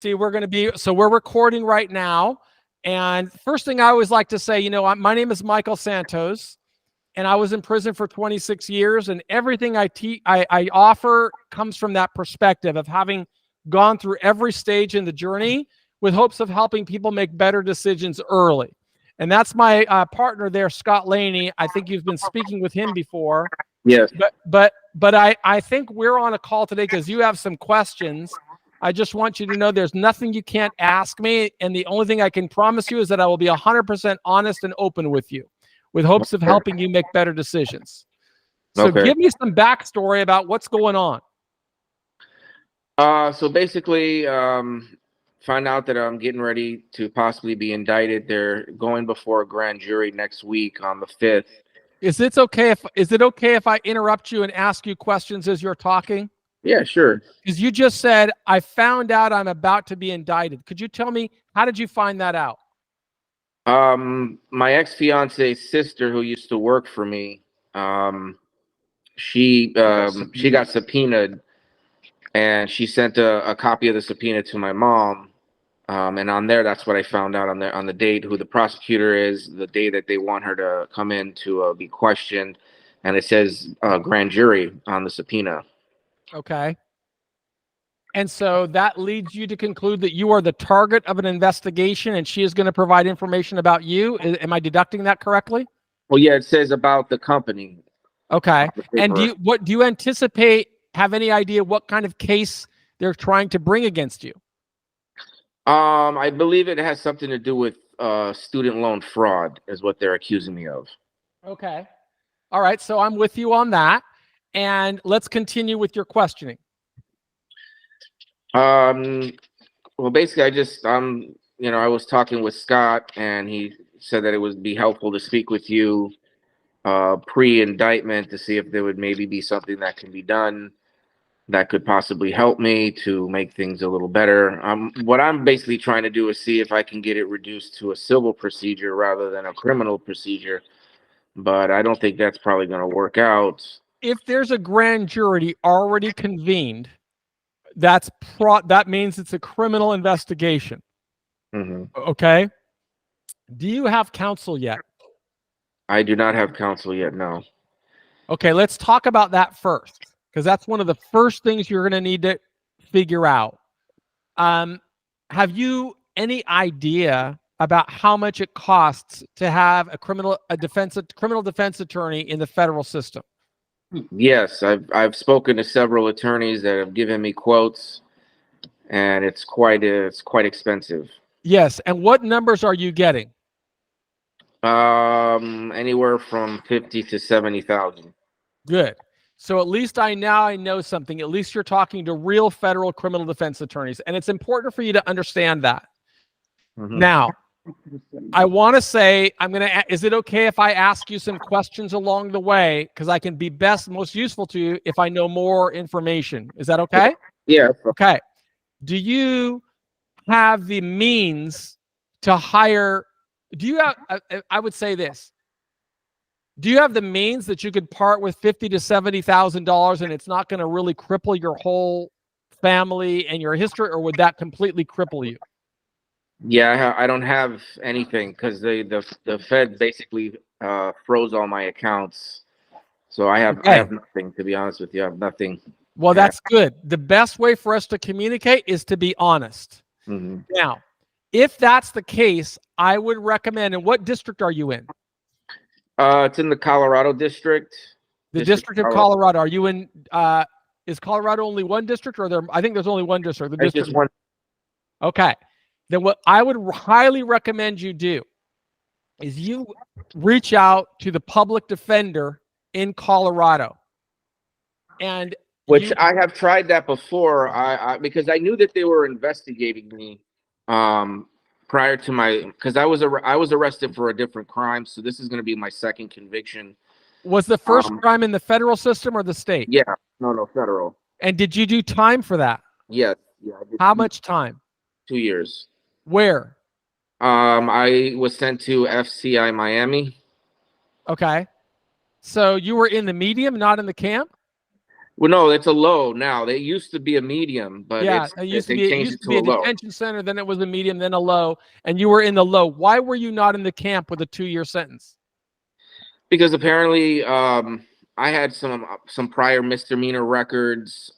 See, we're recording right now. And first thing I always like to say, my name is Michael Santos, and I was in prison for 26 years. And everything I offer comes from that perspective of having gone through every stage in the journey with hopes of helping people make better decisions early. And that's my partner there, Scott Laney. I think you've been speaking with him before. Yes. But I think we're on a call today because you have some questions. I just want you to know there's nothing you can't ask me. And the only thing I can promise you is that I will be 100% honest and open with you with hopes of helping you make better decisions. So give me some backstory about what's going on. So basically, find out that I'm getting ready to possibly be indicted. They're going before a grand jury next week on the 5th. Is it okay if I interrupt you and ask you questions as you're talking? Yeah, sure. Because you just said, I found out I'm about to be indicted. Could you tell me, how did you find that out? My ex-fiance's sister, who used to work for me, she got subpoenaed, and she sent a copy of the subpoena to my mom. And on there, that's what I found out on the date, who the prosecutor is, the day that they want her to come in to be questioned, and it says grand jury on the subpoena. Okay. And so that leads you to conclude that you are the target of an investigation, and she is going to provide information about you. Am I deducting that correctly? Well, yeah, it says about the company. Okay. And do you have any idea what kind of case they're trying to bring against you? I believe it has something to do with student loan fraud, is what they're accusing me of. Okay. All right. So I'm with you on that. And let's continue with your questioning. Well, basically, I was talking with Scott, and he said that it would be helpful to speak with you pre-indictment to see if there would maybe be something that can be done that could possibly help me to make things a little better. What I'm basically trying to do is see if I can get it reduced to a civil procedure rather than a criminal procedure, but I don't think that's probably going to work out. If there's a grand jury already convened, that means it's a criminal investigation. Mm-hmm. Okay. Do you have counsel yet? I do not have counsel yet, no. Okay, let's talk about that first, because that's one of the first things you're going to need to figure out. Have you any idea about how much it costs to have a criminal defense attorney in the federal system? Yes, I've spoken to several attorneys that have given me quotes, and it's quite expensive. Yes, and what numbers are you getting? Anywhere from 50 to 70,000. Good. So at least I know something. At least you're talking to real federal criminal defense attorneys, and it's important for you to understand that. Mm-hmm. Now, I want to say, is it okay if I ask you some questions along the way? Because I can be most useful to you if I know more information. Is that okay? Yeah. Okay. Do you have the means to hire? I would say this. Do you have the means that you could part with $50,000 to $70,000 and it's not going to really cripple your whole family and your history, or would that completely cripple you? Yeah, I don't have anything because the Fed basically froze all my accounts. So I have nothing, to be honest with you. I have nothing. Well, that's good. The best way for us to communicate is to be honest. Mm-hmm. Now, if that's the case, I would recommend, and what district are you in? It's in the Colorado district. The District of Colorado. Are you in, is Colorado only one district, or I think there's only one district. It's just one. Okay. Then what I would highly recommend you do is you reach out to the public defender in Colorado. And I have tried that before, because I knew that they were investigating me prior to because I was arrested for a different crime, so this is going to be my second conviction. Was the first crime in the federal system or the state? Yeah, no, federal. And did you do time for that? Yes. Yeah. I did. How much time? 2 years. Where? I was sent to FCI Miami. Okay. So you were in the medium, not in the camp? Well, no, it's a low now. They used to be a medium, but Yeah, it used to they be. It changed used it to to be a a low. detention center. Then it was a medium, then a low, and you were in the low. Why were you not in the camp with a 2-year sentence? Because apparently, I had some prior misdemeanor records,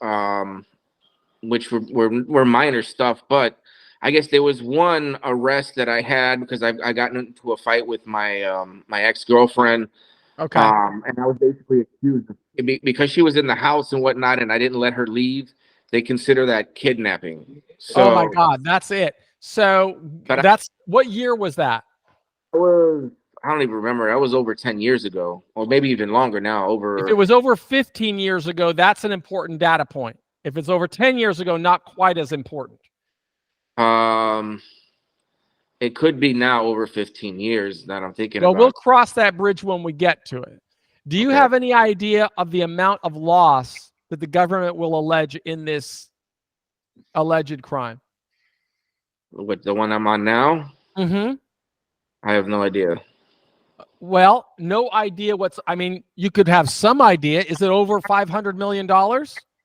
which were minor stuff, but I guess there was one arrest that I had because I got into a fight with my ex-girlfriend. Okay. And I was basically accused because she was in the house and whatnot, and I didn't let her leave. They consider that kidnapping. Oh my So, God, that's it. So but that's what year was that? I don't even remember. That was over 10 years ago, or maybe even longer now. If it Over, was over 15 years ago, that's an important data point. If it's over 10 years ago, not quite as important. um, it could be now over 15 years that I'm thinking Well, we'll about. cross that bridge when we get to it. Do you Okay. have any idea of the amount of loss that the government will allege in this alleged crime? With the one I'm on now, Mm-hmm. I have no idea. Well, no idea I mean, you could have some idea. Is it over $500 million?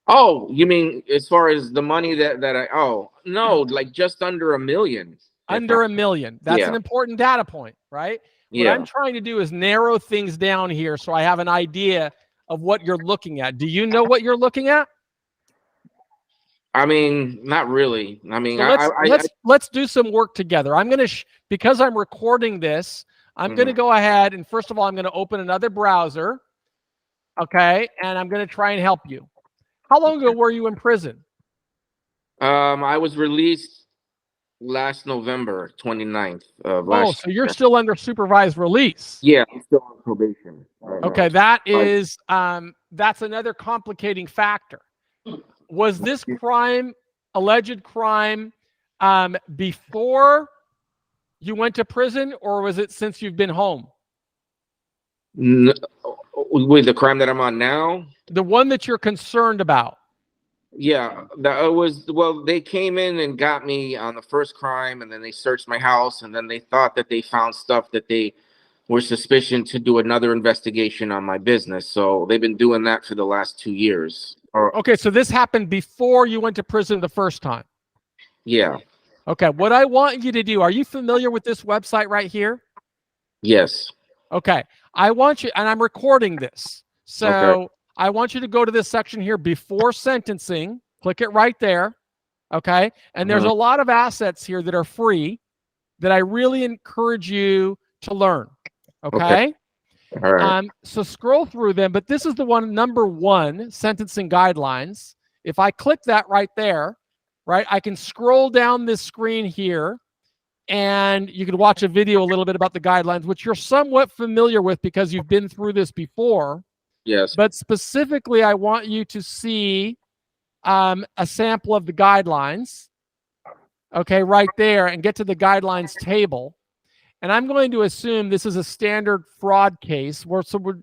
Oh, you mean as far as the money that I? Oh, no, like just under $1 million. Under $1 million. That's Yeah, an important data point, right? What I'm yeah. trying to do is narrow things down here so I have an idea of what you're looking at. Do you know what you're looking at? I mean, not really. I mean, So let's do some work together. I'm going to because I'm recording this, I'm going to mhm. go ahead and first of all I'm going to open another browser, okay? And I'm going to try and help you. How long ago were you in prison? I was released last November 29th of Oh, last so you're year. still under supervised release. Yeah, I'm still on probation right now. Okay, that's another complicating factor. Was this crime, alleged crime, before you went to prison, or was it since you've been home? N- with the crime that I'm on now, The one that you're concerned about. yeah, that was well. They came in and got me on the first crime, and then they searched my house, and then they thought that they found stuff that they were suspicion to do another investigation on my business. So they've been doing that for the last 2 years. Or Okay, so this happened before you went to prison the first time. yeah, Okay, what I want you to do, are you familiar with this website right here? yes, Okay, I want you, and I'm recording this. okay, So I want you to go to this section here before sentencing, click it right there. Okay, and there's a lot of assets here that are free that I really encourage you to learn. okay, Okay. all right, So scroll through them, but this is the one, number 1, sentencing guidelines. If I click that right there, right, I can scroll down this screen here and you can watch a video a little bit about the guidelines, which you're somewhat familiar with because you've been through this before. yes, But specifically, I want you to see a sample of the guidelines, okay, right there, and get to the guidelines table. And I'm going to assume this is a standard fraud case,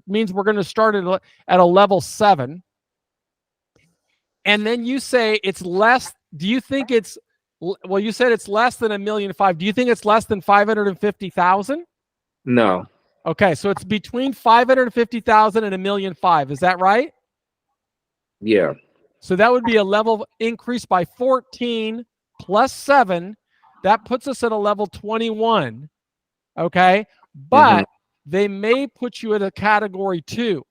means we're going to start at a level 7. And then you say it's less. Do you think it's, well, you said it's less than $1.5 million. Do you think it's less than 550,000? no, Okay, so it's between 550,000 and $1.5 million. Is that right? yeah, So that would be a level increase by 14 plus 7. That puts us at a level 21. Okay, but they may put you at a category 2.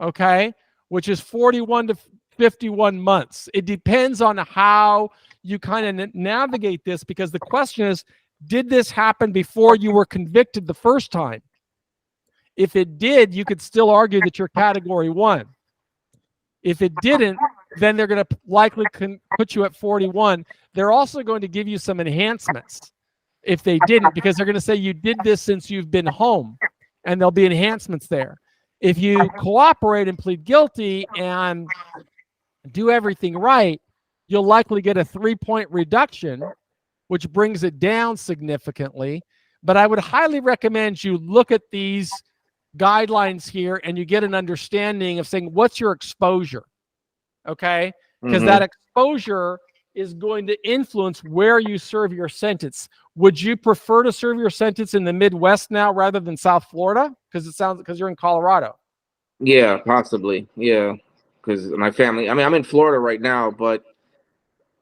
Okay, which is 41 to 51 months. It depends on how you kind of navigate this, because the question is, did this happen before you were convicted the first time? If it did, you could still argue that you're category 1. If it didn't, then they're going to likely put you at 41. They're also going to give you some enhancements if they didn't, because they're going to say you did this since you've been home, and there'll be enhancements there. If you cooperate and plead guilty and do everything right, you'll likely get a 3-point reduction, which brings it down significantly. But I would highly recommend you look at these guidelines here and you get an understanding of saying, what's your exposure? Okay, because that exposure is going to influence where you serve your sentence. Would you prefer to serve your sentence in the Midwest now rather than South Florida? Because you're in Colorado. yeah, possibly, yeah. because my family. I mean, I'm in Florida right now, but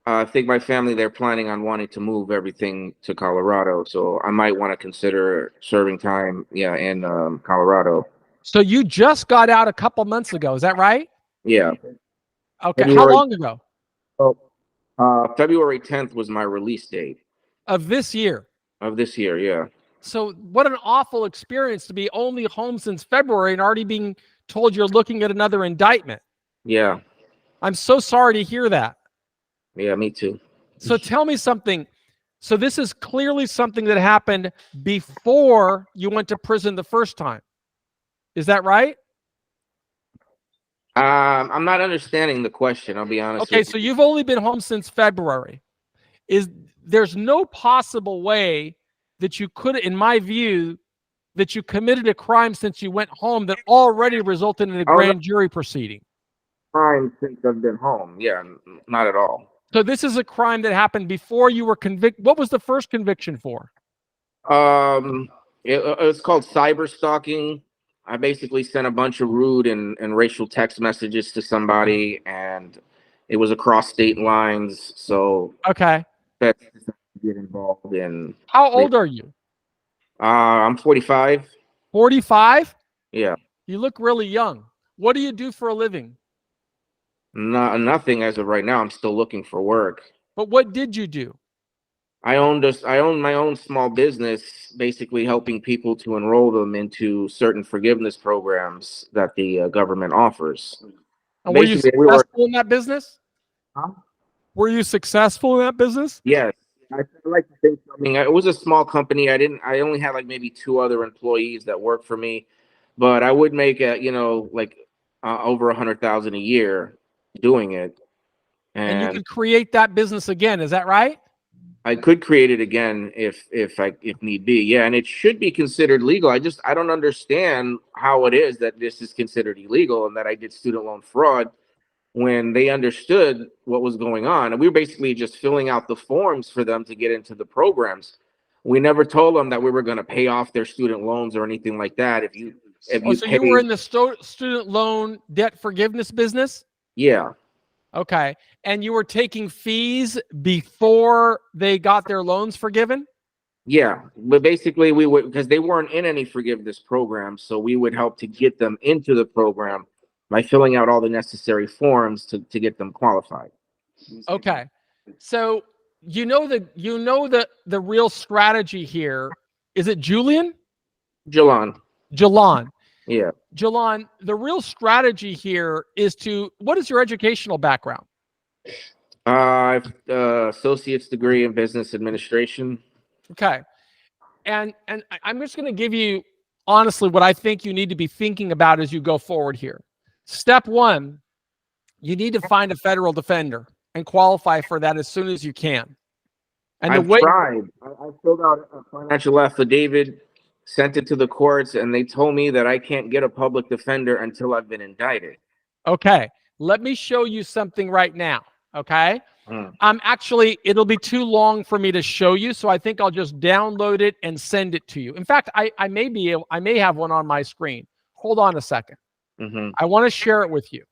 I think my family, they're planning on wanting to move everything to Colorado, so I might want to consider serving time, in Colorado. So you just got out a couple months ago. Is that right? Yeah, Okay. How February. long ago? Oh, February 10th was my release date Of this year. of this year. Yeah, So what an awful experience to be only home since February and already being told you're looking at another indictment. yeah, I'm so sorry to hear that. yeah. Me too. So tell me something. So this is clearly something that happened before you went to prison the first time. Is that right? I'm not understanding the question. I'll be honest Okay, with so you. you've only been home since February. There's no possible way that you could, in my view, that you committed a crime since you went home that already resulted in a Oh, no grand jury proceeding. crime since I've been home. Yeah, not at all. So this is a crime that happened before you were convicted. What was the first conviction for? Um, it's called cyber stalking. I basically sent a bunch of rude and racial text messages to somebody, and it was across state lines. So Okay. that's to get involved in. How old are you? I'm 45. 45? Yeah, You look really young. What do you do for a living? nothing as of right now. I'm still looking for work. But what did you do? I own my own small business, basically helping people to enroll them into certain forgiveness programs that the government offers. And were you Basically, we were. successful in that business? Huh? Were you successful in that business? Yes, I like to think so. I mean, it was a small company. I only had like maybe two other employees that worked for me, but I would make over 100,000 a year doing it, And you and could create that business again. Is that right? I could create it again if need be. Yeah, and it should be considered legal. I don't understand how it is that this is considered illegal and that I did student loan fraud when they understood what was going on. And we were basically just filling out the forms for them to get into the programs. We never told them that we were going to pay off their student loans or anything like that. If Oh, you so you were pay, in the student loan debt forgiveness business? yeah, Okay. And you were taking fees before they got their loans forgiven? yeah. But basically, we would, because they weren't in any forgiveness programs, so we would help to get them into the program by filling out all the necessary forms to get them qualified. Okay. So the real strategy here. Is it Julian? Jalan, Jalan. yeah. Jalan, the real strategy here is what is your educational background? I've associate's degree in business administration. Okay. And I'm just going to give you honestly what I think you need to be thinking about as you go forward here. Step one, you need to find a federal defender and qualify for that as soon as you can. And the I've way tried. I filled out a financial affidavit, sent it to the courts, and they told me that I can't get a public defender until I've been indicted. Okay, let me show you something right now. Okay. Mm. Actually, it'll be too long for me to show you, so I think I'll just download it and send it to you. In fact, I may have one on my screen. Hold on a second. Mm-hmm. I want to share it with you.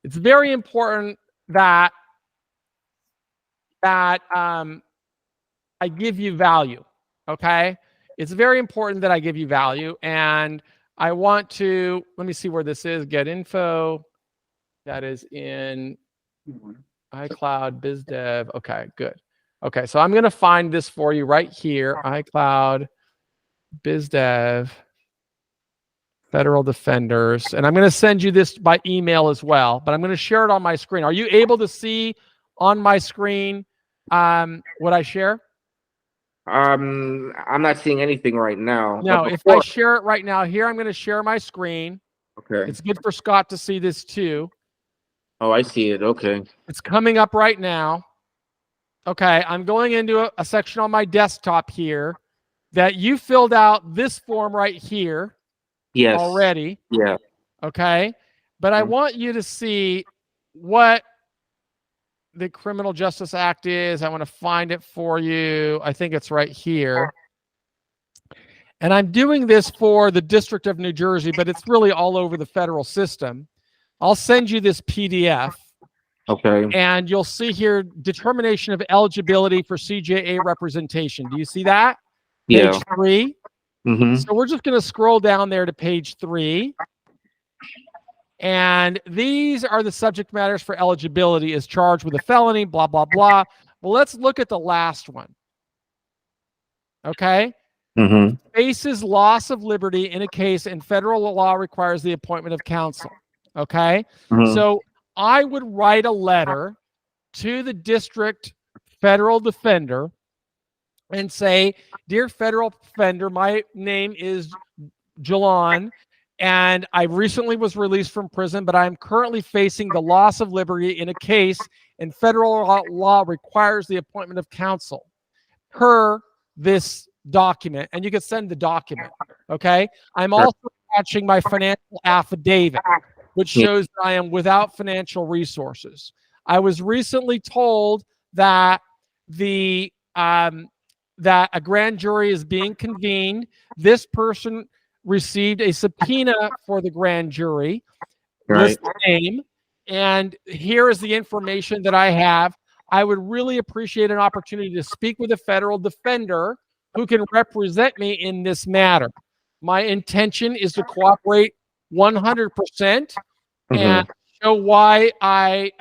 It's very important that I give you value. Okay, it's very important that I give you value, and I want to let me see where this is. Get info. That is in iCloud BizDev. Okay, good. Okay, so I'm going to find this for you right here. iCloud BizDev Federal Defenders. And I'm going to send you this by email as well, but I'm going to share it on my screen. Are you able to see on my screen what I share? I'm not seeing anything right now. No, But if I before, share it right now, here I'm going to share my screen. okay. It's good for Scott to see this too. Oh, I see it. Okay. It's coming up right now. Okay, I'm going into a section on my desktop here that you filled out this form right here Yes. already. Yeah. Okay, but I want you to see what the Criminal Justice Act is. I want to find it for you. I think it's right here. And I'm doing this for the District of New Jersey, but it's really all over the federal system. I'll send you this PDF. Okay. And you'll see here determination of eligibility for CJA representation. Do you see that? Yeah. Page 3. Mm-hmm. So we're just going to scroll down there to page 3. And these are the subject matters for eligibility: is charged with a felony, blah, blah, blah. Well, let's look at the last one. Okay. Mm-hmm. Faces loss of liberty in a case and federal law requires the appointment of counsel. Okay. Mm-hmm. So I would write a letter to the district federal defender and say, dear federal defender, my name is Jalon, and I recently was released from prison, but I'm currently facing the loss of liberty in a case, and federal law requires the appointment of counsel per this document. And you can send the document. Okay. I'm also attaching my financial affidavit, which shows that I am without financial resources. I was recently told that that a grand jury is being convened. This person received a subpoena for the grand jury. List the name, and here is the information that I have. I would really appreciate an opportunity to speak with a federal defender who can represent me in this matter. My intention is to cooperate 100% and show why I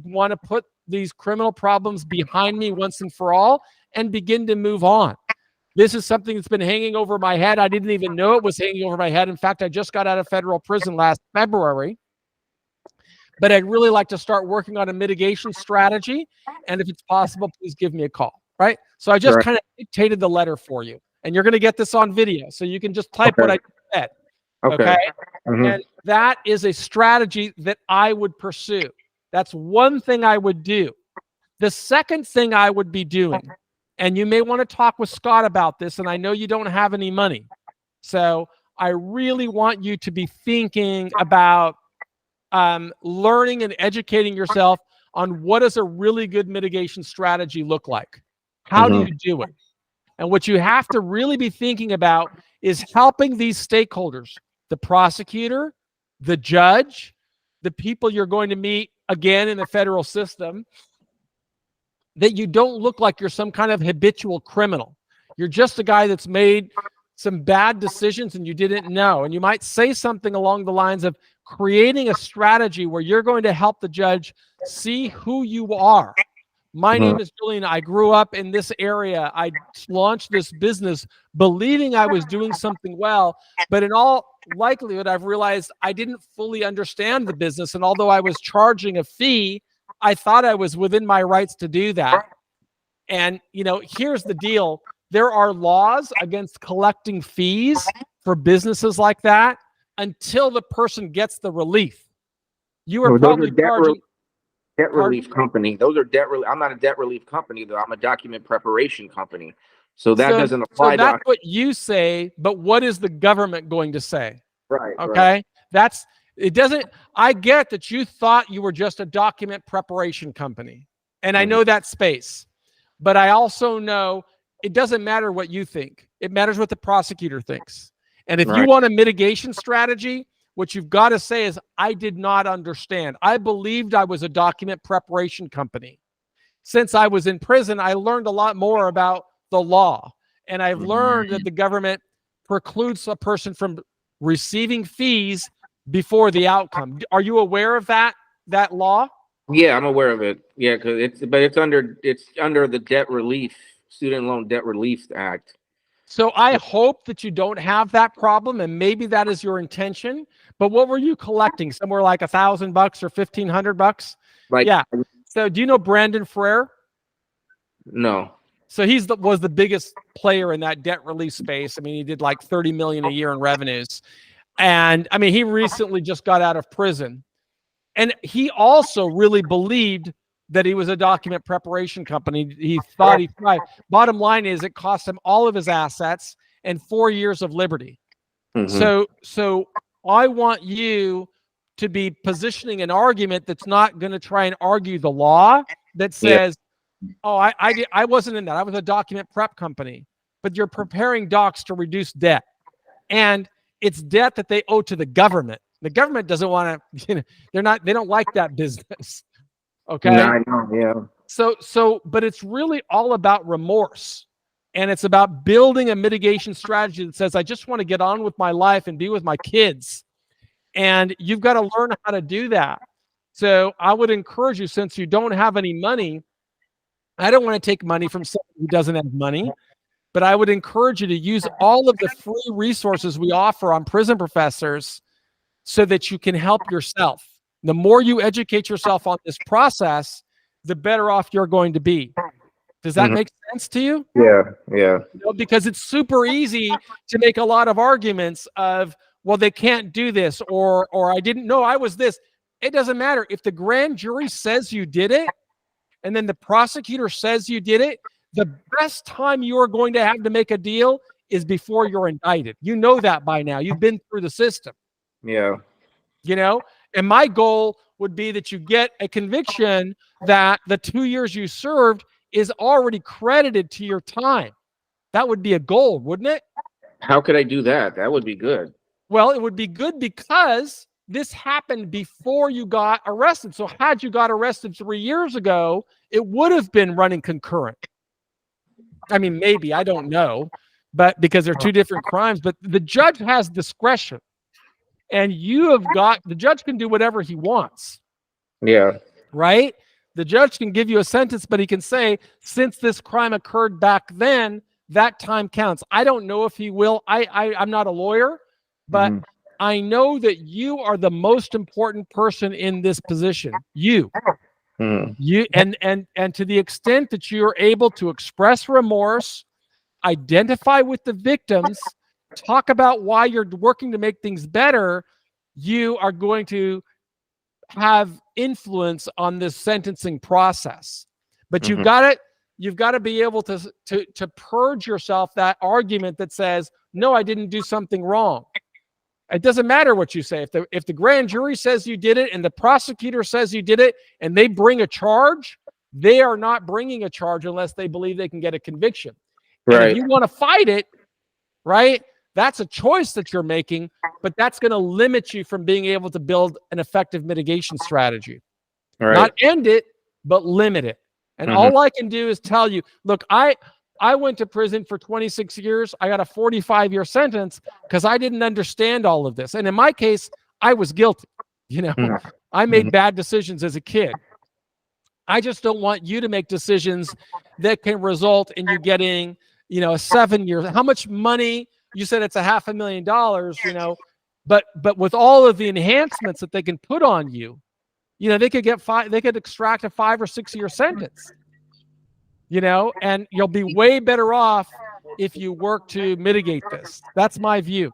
want to put these criminal problems behind me once and for all and begin to move on. This is something that's been hanging over my head. I didn't even know it was hanging over my head. In fact, I just got out of federal prison last February. But I'd really like to start working on a mitigation strategy. And if it's possible, please give me a call, right? So I just kind of dictated the letter for you. And you're going to get this on video. So you can just type what I said. Okay. And that is a strategy that I would pursue. That's one thing I would do. The second thing I would be doing, and you may want to talk with Scott about this, and I know you don't have any money. So I really want you to be thinking about learning and educating yourself on what does a really good mitigation strategy look like? How do you do it? And what you have to really be thinking about is helping these stakeholders, the prosecutor, the judge, the people you're going to meet again in the federal system, that you don't look like you're some kind of habitual criminal. You're just a guy that's made some bad decisions and you didn't know. And you might say something along the lines of creating a strategy where you're going to help the judge see who you are. My name is Julian. I grew up in this area. I launched this business believing I was doing something well, but in all likelihood, I've realized I didn't fully understand the business. And although I was charging a fee, I thought I was within my rights to do that. And, you know, here's the deal. There are laws against collecting fees for businesses like that until the person gets the relief. You are probably charging debt relief company. Those are debt relief. I'm not a debt relief company, though. I'm a document preparation company. So that doesn't apply. So that's what you say, but what is the government going to say? Right. Okay. Right. It doesn't, I get that you thought you were just a document preparation company. And I know that space, but I also know it doesn't matter what you think. It matters what the prosecutor thinks. And if you want a mitigation strategy, what you've got to say is, I did not understand. I believed I was a document preparation company. Since I was in prison, I learned a lot more about the law. And I've learned that the government precludes a person from receiving fees before the outcome. Are you aware of that law? Yeah, I'm aware of it. Yeah, because it's under the debt relief, Student Loan Debt Relief Act. So I hope that you don't have that problem, and maybe that is your intention. But what were you collecting? Somewhere like $1,000 or $1,500? Yeah. So do you know Brandon Frere? No. So was the biggest player in that debt relief space. I mean, he did like 30 million a year in revenues. And I mean, he recently just got out of prison. And he also really believed that he was a document preparation company. He thought he thrived. Bottom line is it cost him all of his assets and 4 years of liberty. So I want you to be positioning an argument that's not going to try and argue the law, that says, oh, I wasn't in that. I was a document prep company. But you're preparing docs to reduce debt. And it's debt that they owe to the government. The government doesn't want to, they don't like that business. Okay. No, I know, yeah. But it's really all about remorse. And it's about building a mitigation strategy that says, I just want to get on with my life and be with my kids. And you've got to learn how to do that. So I would encourage you, since you don't have any money, I don't want to take money from someone who doesn't have money, but I would encourage you to use all of the free resources we offer on Prison Professors so that you can help yourself. The more you educate yourself on this process, the better off you're going to be. Does that make sense to you? Yeah, yeah. Because it's super easy to make a lot of arguments of, well, they can't do this, or I didn't know I was this. It doesn't matter. If the grand jury says you did it, and then the prosecutor says you did it, the best time you are going to have to make a deal is before you're indicted. You know that by now. You've been through the system. Yeah. And my goal would be that you get a conviction that the 2 years you served is already credited to your time. That would be a goal, wouldn't it? How could I do that? That would be good. Well, it would be good because this happened before you got arrested. So had you got arrested 3 years ago, it would have been running concurrent. I mean, maybe, I don't know, but because they're two different crimes, but the judge has discretion, and the judge can do whatever he wants. Yeah. Right? The judge can give you a sentence, but he can say, since this crime occurred back then, that time counts. I don't know if he will. I'm not a lawyer, but I know that you are the most important person in this position. You and to the extent that you are able to express remorse, identify with the victims, talk about why you're working to make things better, you are going to have influence on this sentencing process. But you've got to be able to purge yourself that argument that says, no, I didn't do something wrong. It doesn't matter what you say. If the grand jury says you did it and the prosecutor says you did it and they bring a charge, they are not bringing a charge unless they believe they can get a conviction. Right. And if you want to fight it, right, that's a choice that you're making, but that's going to limit you from being able to build an effective mitigation strategy. Right. Not end it, but limit it. And all I can do is tell you, look, I went to prison for 26 years. I got a 45-year sentence because I didn't understand all of this. And in my case, I was guilty. I made bad decisions as a kid. I just don't want you to make decisions that can result in you getting, a 7 years. How much money? You said it's $500,000, but with all of the enhancements that they can put on you, they could extract a 5 or 6 year sentence, and you'll be way better off if you work to mitigate this. That's my view.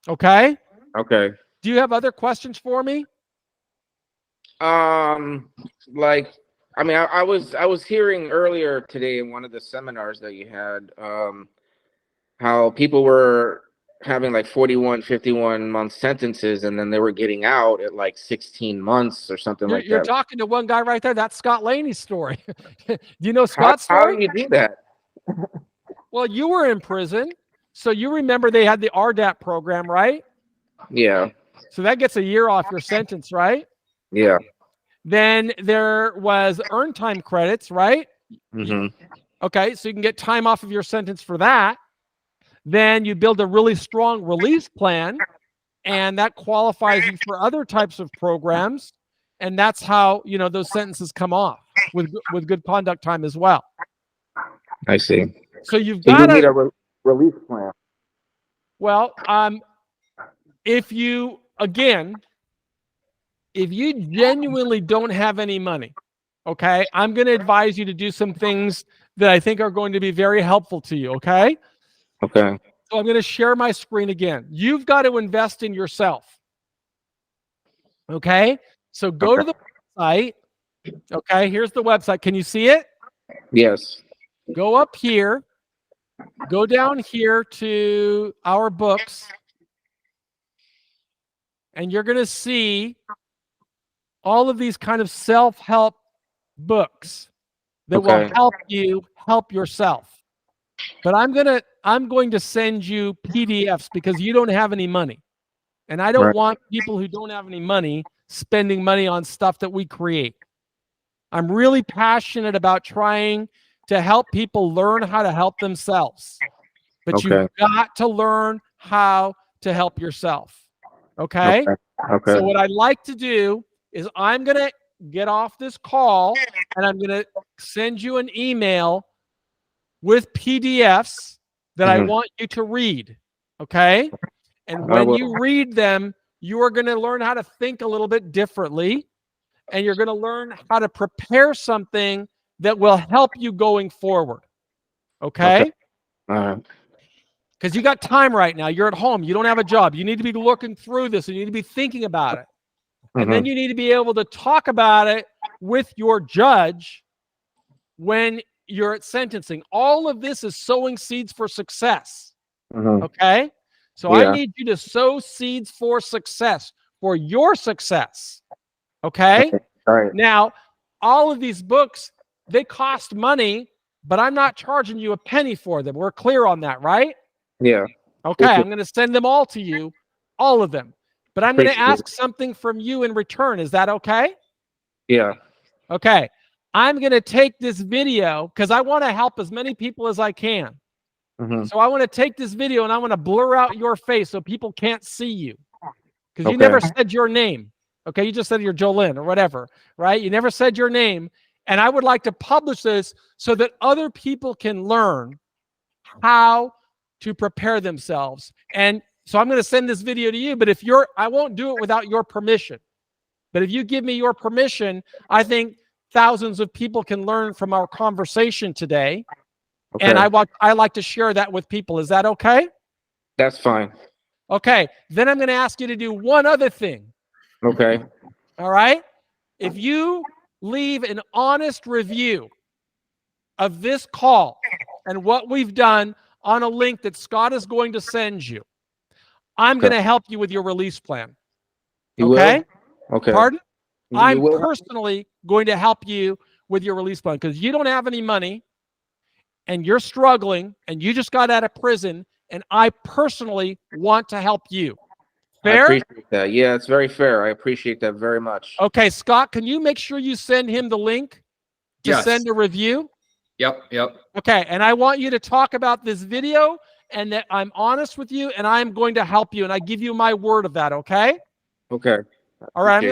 Okay. Okay. Do you have other questions for me? I was hearing earlier today in one of the seminars that you had, how people were having like 41, 51 month sentences, and then they were getting out at like 16 months or something like that. You're talking to one guy right there. That's Scott Laney's story. Do you know Scott's story? How do you do that? Well, you were in prison, so you remember they had the RDAP program, right? Yeah. So that gets a year off your sentence, right? Yeah. Then there was earned time credits, right? Okay, so you can get time off of your sentence for that. Then you build a really strong release plan, and that qualifies you for other types of programs. And that's how, those sentences come off with good conduct time as well. I see. So you need a release plan. Well, if you genuinely don't have any money, okay, I'm going to advise you to do some things that I think are going to be very helpful to you, okay? Okay. So I'm going to share my screen again. You've got to invest in yourself. Okay? So go to the website. Okay, here's the website. Can you see it? Yes. Go up here. Go down here to our books. And you're going to see all of these kind of self-help books that will help you help yourself. But I'm going to send you PDFs because you don't have any money. And I don't Right. want people who don't have any money spending money on stuff that we create. I'm really passionate about trying to help people learn how to help themselves. But Okay. you've got to learn how to help yourself. Okay? Okay. Okay. So what I'd like to do is I'm going to get off this call and I'm going to send you an email with PDFs that I want you to read. Okay? And when you read them, you are going to learn how to think a little bit differently, and you're going to learn how to prepare something that will help you going forward. Okay? All right. Because you got time right now. You're at home. You don't have a job. You need to be looking through this, and you need to be thinking about it. And then you need to be able to talk about it with your judge when you're at sentencing. All of this is sowing seeds for success. Okay? So I need you to sow seeds for success, for your success. Okay? All right. Now, all of these books, they cost money, but I'm not charging you a penny for them. We're clear on that, right? Yeah. Okay, I'm going to send them all to you, all of them. But I'm going to ask something from you in return. Is that okay? Yeah. Okay. I'm going to take this video because I want to help as many people as I can. So I want to take this video and I want to blur out your face so people can't see you. Because you never said your name. Okay, you just said you're Jolynn or whatever, right? You never said your name. And I would like to publish this so that other people can learn how to prepare themselves. And so I'm going to send this video to you, but I won't do it without your permission. But if you give me your permission, I think thousands of people can learn from our conversation today. And I like to share that with people. Is that okay? That's fine. Okay. Then I'm going to ask you to do one other thing. Okay. All right. If you leave an honest review of this call and what we've done on a link that Scott is going to send you, I'm going to help you with your release plan. Okay? Okay. Pardon? I'm personally going to help you with your release plan because you don't have any money and you're struggling and you just got out of prison, and I personally want to help you. Fair? I appreciate that. Yeah, it's very fair. I appreciate that very much. Okay, Scott, can you make sure you send him the link to send a review? Yep. Okay, and I want you to talk about this video and that I'm honest with you and I'm going to help you, and I give you my word of that, okay? Okay. All right,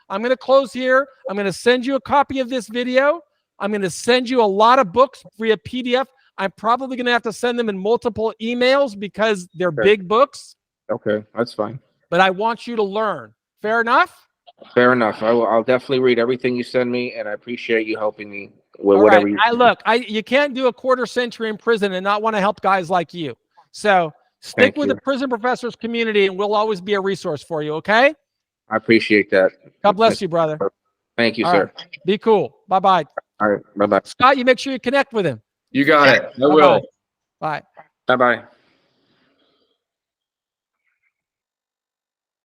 I'm going to close here. I'm going to send you a copy of this video. I'm going to send you a lot of books via PDF. I'm probably going to have to send them in multiple emails because they're big books. Okay, that's fine. But I want you to learn. Fair enough? Fair enough. I'll definitely read everything you send me, and I appreciate you helping me with All whatever right. You can't do a quarter century in prison and not want to help guys like you. So stick with the Prison Professors community, and we'll always be a resource for you, okay? I appreciate that. God bless you, brother. Thank you, sir. Right. Be cool. Bye-bye. All right. Bye-bye. Scott, you make sure you connect with him. You got it. I will. Bye. Bye-bye.